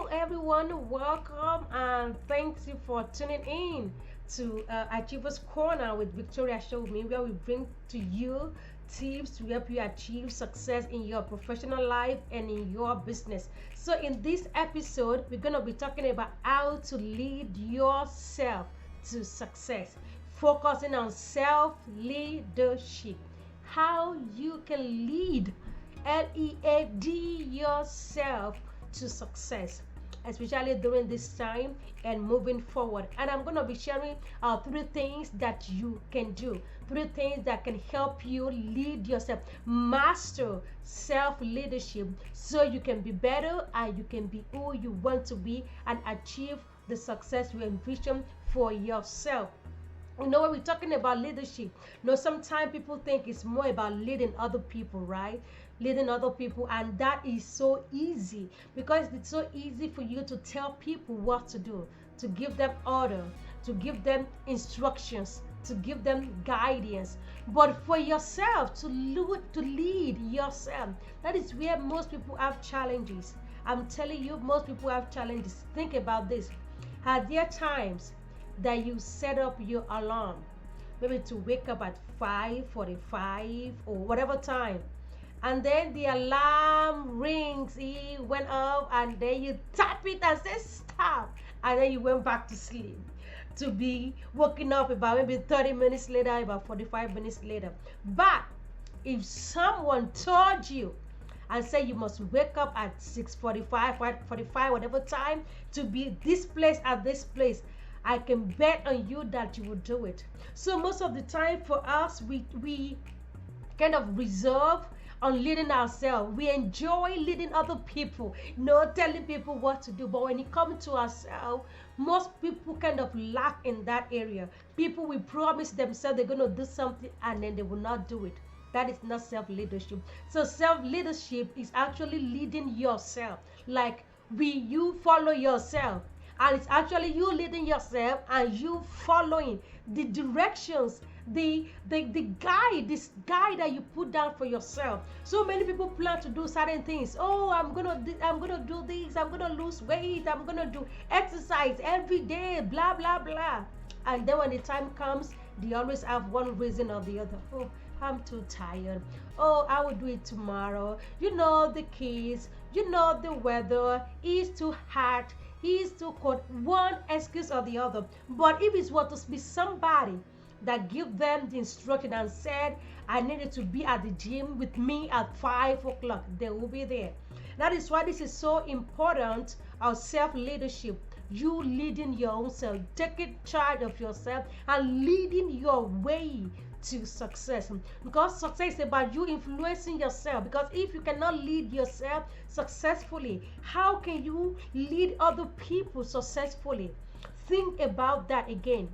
Hello, everyone. Welcome and thanks you for tuning in to Achievers Corner with Victoria Show Me, where we bring to you tips to help you achieve success in your professional life and in your business. So, in this episode, we're going to be talking about how to lead yourself to success, focusing on self leadership, how you can lead lead yourself to success, especially during this time and moving forward. And I'm going to be sharing three things that you can do, three things that can help you lead yourself, master self leadership, so you can be better and you can be who you want to be and achieve the success you envision for yourself. When we're talking about leadership, sometimes people think it's more about leading other people, right? Leading other people, and that is so easy because it's so easy for you to tell people what to do, to give them order, to give them instructions, to give them guidance. But for yourself to lead yourself, that is where most people have challenges. I'm telling you, most people have challenges. Think about this. Are there times that you set up your alarm, maybe to wake up at 5:45 or whatever time, and then the alarm rings, it went off, and then you tap it and say stop, and then you went back to sleep to be waking up about maybe 30 minutes later, about 45 minutes later. But if someone told you and said you must wake up at 6:45, 5:45, whatever time, to be this place at this place, I can bet on you that you will do it. So most of the time for us, we kind of reserve on leading ourselves. We enjoy leading other people, telling people what to do. But when it comes to ourselves, most people kind of lack in that area. People will promise themselves they're going to do something and then they will not do it. That is not self-leadership. So self-leadership is actually leading yourself. Like you follow yourself. And it's actually you leading yourself and you following the directions, the guide, this guide that you put down for yourself. So many people plan to do certain things. Oh, I'm gonna do this, I'm gonna lose weight, I'm gonna do exercise every day, blah blah blah. And then when the time comes, they always have one reason or the other. Oh, I'm too tired. Oh, I will do it tomorrow. The kids, the weather is too hot. He's too cold. One excuse or the other. But if it was to be somebody that give them the instruction and said, I needed to be at the gym with me at 5 o'clock, they will be there. That is why this is so important, our self-leadership. You leading your own self, taking charge of yourself and leading your way to success, because success is about you influencing yourself. Because if you cannot lead yourself successfully, how can you lead other people successfully? Think about that again.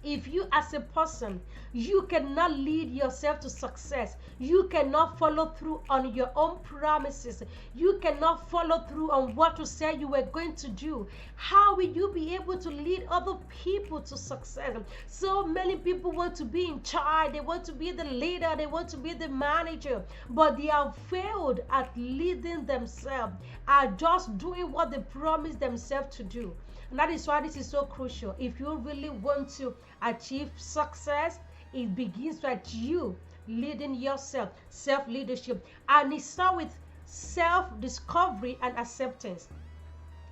If you as a person, you cannot lead yourself to success, you cannot follow through on your own promises, you cannot follow through on what you said you were going to do, how will you be able to lead other people to success? So many people want to be in charge, they want to be the leader, they want to be the manager, but they have failed at leading themselves, are just doing what they promised themselves to do. And that is why this is so crucial. If you really want to achieve success, it begins with you leading yourself, self-leadership. And it starts with self-discovery and acceptance.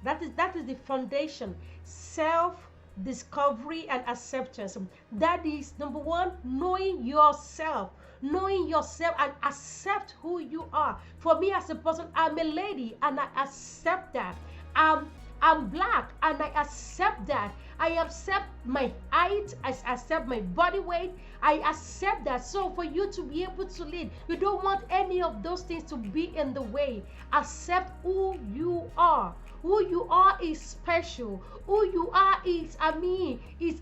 That is the foundation. Self-discovery and acceptance. That is number one, knowing yourself. Knowing yourself and accept who you are. For me as a person, I'm a lady and I accept that. I'm black and I accept that. I accept my height, I accept my body weight, I accept that. So for you to be able to lead, you don't want any of those things to be in the way. Accept who you are. Who you are is special. Who you are is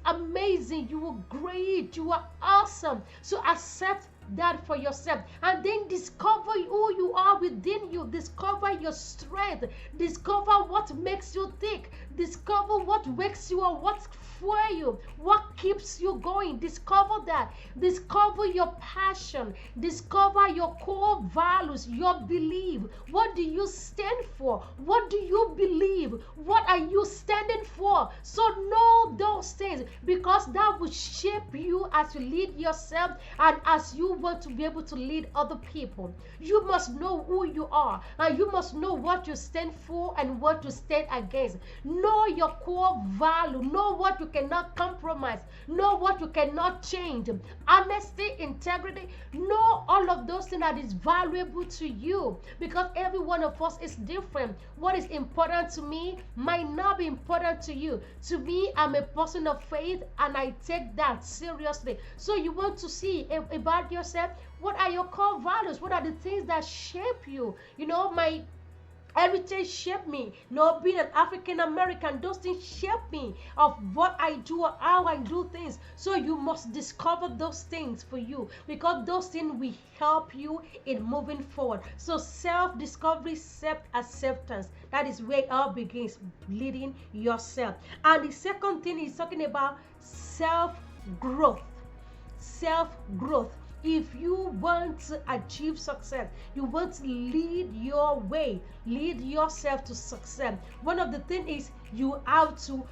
amazing. You are great. You are awesome. So accept that for yourself, and then discover who you are within you. Discover your strength, discover what makes you tick, discover what wakes you up, what fuels you? What keeps you going? Discover that. Discover your passion. Discover your core values, your belief. What do you stand for? What do you believe? What are you standing for? So know those things, because that will shape you as you lead yourself and as you want to be able to lead other people. You must know who you are, and you must know what you stand for and what you stand against. Know your core value. Know what you cannot compromise. Know what you cannot change. Honesty, integrity. Know all of those things that is valuable to you, because every one of us is different. What is important to me might not be important to you. To me, I'm a person of faith, and I take that seriously. So you want to see about yourself, what are your core values? What are the things that shape you? My heritage shaped me. Being an African American, those things shape me of what I do or how I do things. So you must discover those things for you, because those things will help you in moving forward. So self-discovery, self-acceptance, that is where it all begins, leading yourself. And the second thing is talking about self-growth. Self-growth. If you want to achieve success, you want to lead your way, lead yourself to success, one of the things is you have to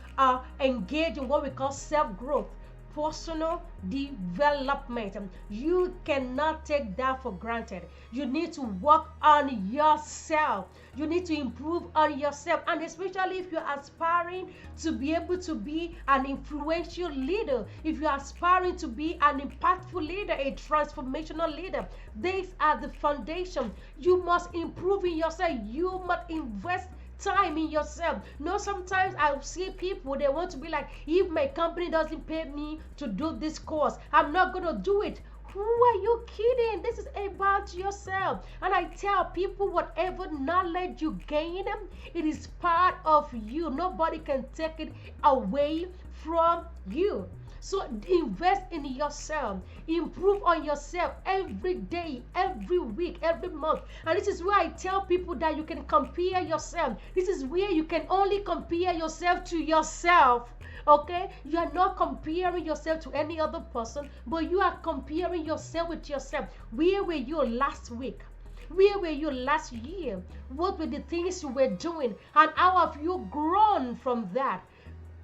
engage in what we call self-growth, personal development. You cannot take that for granted. You need to work on yourself. You need to improve on yourself. And especially if you're aspiring to be able to be an influential leader, if you're aspiring to be an impactful leader, a transformational leader, these are the foundation. You must improve in yourself. You must invest time in yourself. Sometimes I see people, they want to be like, if my company doesn't pay me to do this course, I'm not going to do it. Who are you kidding? This is about yourself. And I tell people, whatever knowledge you gain, it is part of you. Nobody can take it away from you. So invest in yourself. Improve on yourself every day, every week, every month. And this is where I tell people that you can compare yourself. This is where you can only compare yourself to yourself. Okay? You are not comparing yourself to any other person, but you are comparing yourself with yourself. Where were you last week? Where were you last year? What were the things you were doing? And how have you grown from that?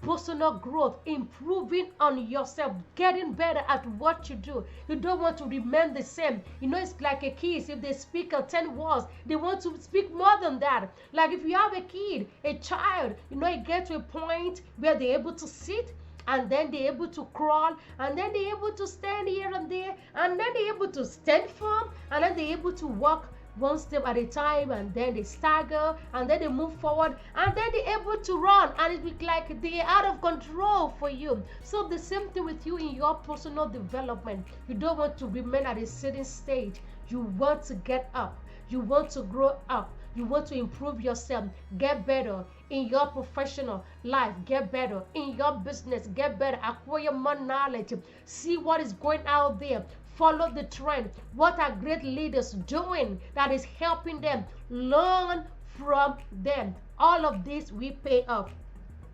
Personal growth, improving on yourself, getting better at what you do. You don't want to remain the same. It's like a kid. If they speak 10 words, they want to speak more than that. Like if you have a kid, a child, it gets to a point where they're able to sit, and then they're able to crawl, and then they're able to stand here and there, and then they're able to stand firm, and then they're able to walk one step at a time, and then they stagger, and then they move forward, and then they're able to run, and it looks like they're out of control for you. So the same thing with you in your personal development. You don't want to remain at a certain stage. You want to get up. You want to grow up. You want to improve yourself, get better in your professional life, get better in your business, get better, acquire more knowledge, see what is going out there. Follow the trend. What are great leaders doing that is helping them? Learn from them. All of this will pay off.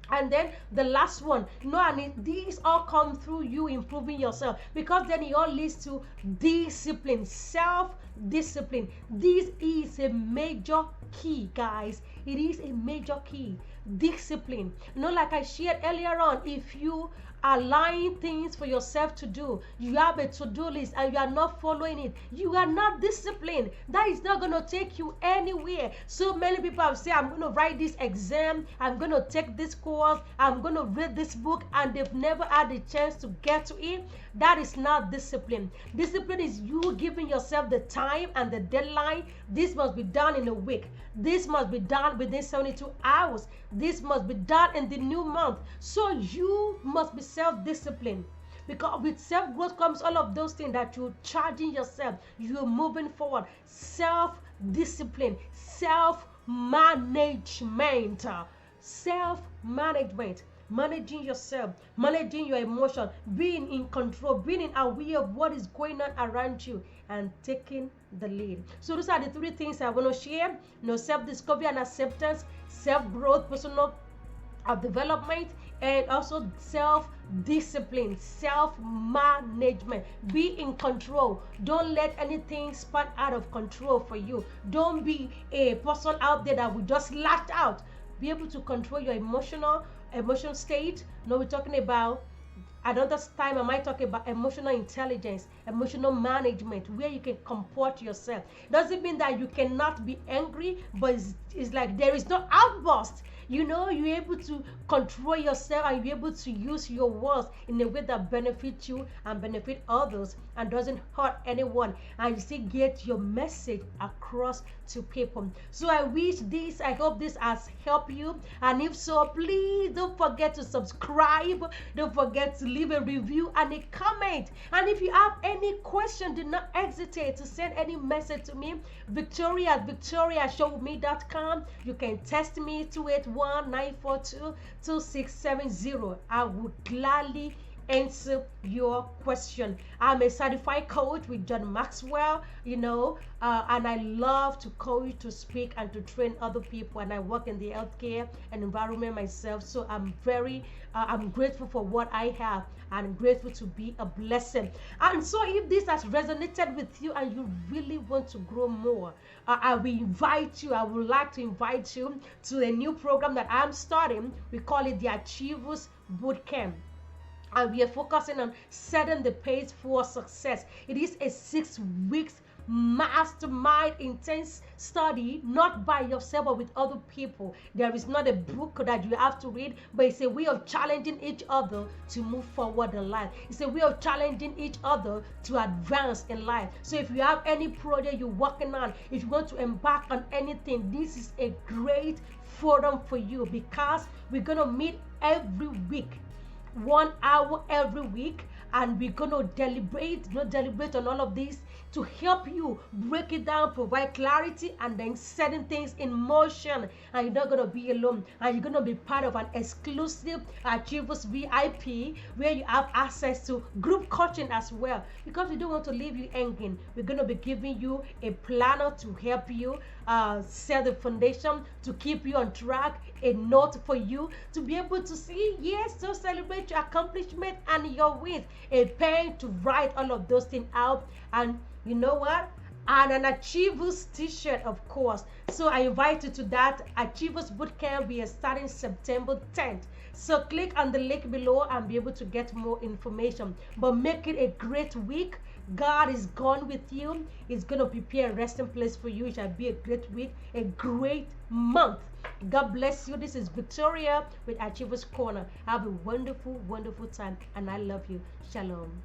And then the last one, and these all come through you improving yourself, because then it all leads to discipline, self-discipline. This is a major key, guys. It is a major key. Discipline. Like I shared earlier on, if you align things for yourself to do, you have a to-do list and you are not following it, you are not disciplined. That is not going to take you anywhere. So many people have said, I'm going to write this exam, I'm going to take this course, I'm going to read this book, and they've never had the chance to get to it. That is not discipline. Discipline is you giving yourself the time and the deadline. This must be done in a week. This must be done within 72 hours. This must be done in the new month. So you must be self-disciplined. Because with self-growth comes all of those things that you're charging yourself. You're moving forward. Self-discipline. Self-management. Self-management. Managing yourself, managing your emotion, being in control, being aware of what is going on around you, and taking the lead. So those are the three things I want to share. Self-discovery and acceptance, self-growth, personal development, and also self-discipline, self-management. Be in control. Don't let anything spun out of control for you. Don't be a person out there that will just lash out. Be able to control your emotional state. No, we're talking about another time I might talk about emotional intelligence, emotional management, where you can comport yourself. Doesn't mean that you cannot be angry, but it's like there is no outburst. You're able to control yourself, and you're able to use your words in a way that benefits you and benefit others and doesn't hurt anyone, and you still get your message across to people. So I hope this has helped you, and if so, please don't forget to subscribe, don't forget to leave a review and a comment. And if you have any question, do not hesitate to send any message to me, Victoria at victoriashowme.com. You can text me 281-942-2670. I would gladly answer your question. I'm a certified coach with John Maxwell, and I love to coach, to speak, and to train other people. And I work in the healthcare and environment myself. So I'm grateful for what I have. I'm grateful to be a blessing. And so, if this has resonated with you and you really want to grow more, I would like to invite you to a new program that I'm starting. We call it the Achievers Bootcamp, and we are focusing on setting the pace for success. It is a 6 weeks mastermind intense study, not by yourself but with other people. There is not a book that you have to read, but it's a way of challenging each other to move forward in life. It's a way of challenging each other to advance in life. So if you have any project you're working on, if you want to embark on anything, this is a great forum for you, because we're going to meet every week, 1 hour every week, and we're going to deliberate on all of this to help you break it down, provide clarity, and then setting things in motion. And you're not going to be alone, and you're going to be part of an exclusive Achievers VIP, where you have access to group coaching as well, because we don't want to leave you hanging. We're going to be giving you a planner to help you set the foundation, to keep you on track, a note for you to be able to see, yes, to celebrate your accomplishment and your wins, a pen to write all of those things out, and you know what? And an Achievers t-shirt, of course. So I invite you to that Achievers Bootcamp. We are starting September 10th. So click on the link below and be able to get more information. But make it a great week. God is gone with you. He's going to prepare a resting place for you. It shall be a great week, a great month. God bless you. This is Victoria with Achievers Corner. Have a wonderful, wonderful time, and I love you. Shalom.